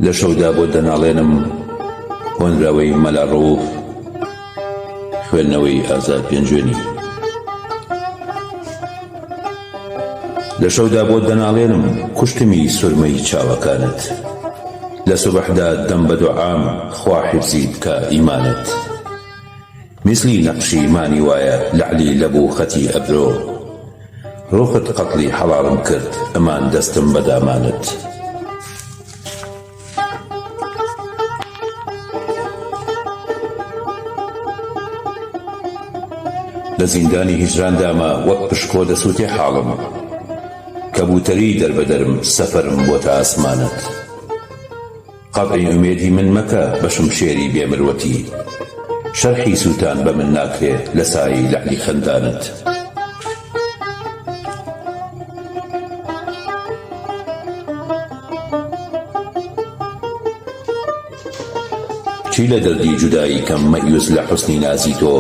لە شەودا بۆ دەناڵێنم هۆنراوەی مەلا ڕەوف خوێندنەوەی ئازاد پێنجوێنی. لە شەودا بۆ دەناڵێنم کوشتمی سورمەی چاوەکانت، لە سوبحدا دەم بە دوعام خوا حیفزی بکە ئیمانت. میسلی نەقشی مانی وایە لەعلی لەبوو خەتی ئەبرۆ، ڕۆخت قەتڵی حەڵاڵم کرد ئەمان دەستم بە دامانت. لە زیندانی هیجران داما وەک پشکۆ دەسووتێ حاڵم، کەبوتەری دەربەدەرم سەفەرم بۆ تا ئاسمانت. قەتعی ئومێدی من مەکە بە شمشێری بێمروەتی، شەرحی سووتان بە من ناکرێ لە سایی لەعلی خەندانت. چی لە دەردی جودایی کەم مەیوس لە حوسنی نازی تۆ،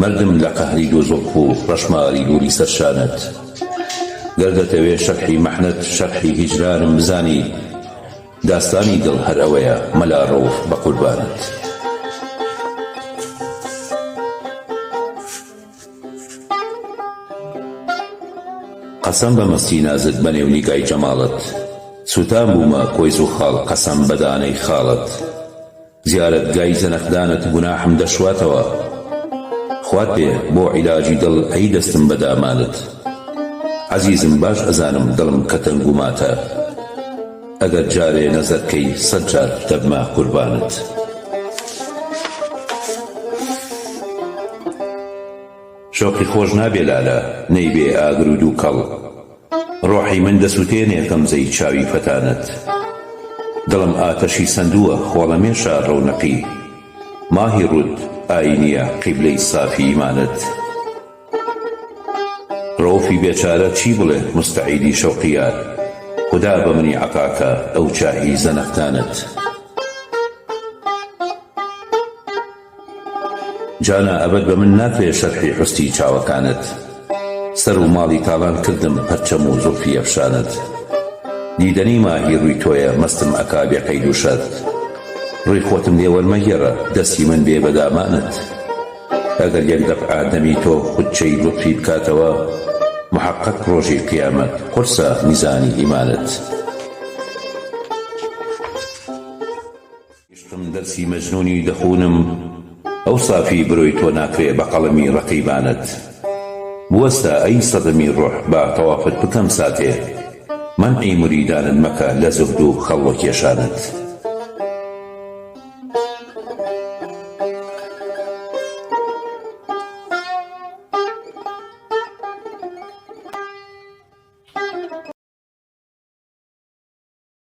مردم لە قەهری دۆزۆخ و ڕەشماری دووری سەرشانت. گەر دەتەوێ شەرحی مەحنەت شەرحی هیجرانم بزانی، داستانی دڵ هەر ئەوەیە مەلا ڕەوف بە قوربانت. قەسەم بە مەستی نازت بە نێو نیگای جەماڵت، سووتان بوومە کۆیز و خاڵ قەسەم بە دانەی خاڵت. زیارەتگای زەنەخدانت گوناحم دەشواتەوە، خوات بێ بۆ عیلاجی دڵ ئەی دەستم بە دامانت. عەزیزم باش ئەزانم دڵم کە تەنگ و ماتە، ئەگەر جارێ نەزەرکەی سەد جار دەبمە قوربانت. شۆقی خۆش نابێ لالە نەیبێ ئاگر و دووکەڵ، ڕۆحی من دەسووتێنێ کەمزەی چاوی فەتانت. دڵم ئاتەشی سندووە خۆڵەمێشە ڕەونەقی، ماهی ڕوود ئاینیە قیبلەی سافی ئیمانت. ڕەوفی بێچارە چی بڵێ مستەعیدی شەوقیات، خدا بە منی عەتاکە ئەو چاهی زەنەختانت. جانا ئەبەد بە من ناکرێ شەرحی حوستی چاوەکانت، سەر و ماڵی تاڵان کردم پەرچەم و زوڵفی ئەفشانت. دیدەنی ماهی ڕووی تۆیە مەستم ئەکا بێ قەید و شەرت، ڕووی خۆتم لێ وەرمەگێڕە دەستی من بێ بە دامانت. ئەگەر یەک دەفعە دەمی تۆ خودچەی لوتفی بکاتەوە، محەقەق ڕۆژی قیامەت قورسە میزانی ئیمانت. عشقم دەرسی مەجنونی دەخونم، ئەو سافی بڕۆی تۆ ناکرێ بە قەڵەمی ڕەقیبانت. بوەستە ئەی سەدەمی ڕۆح با تەوافت بکەم ساتێ، مەنعی موریدانت مەکە لە زوهد و خەڵوە کێشانت.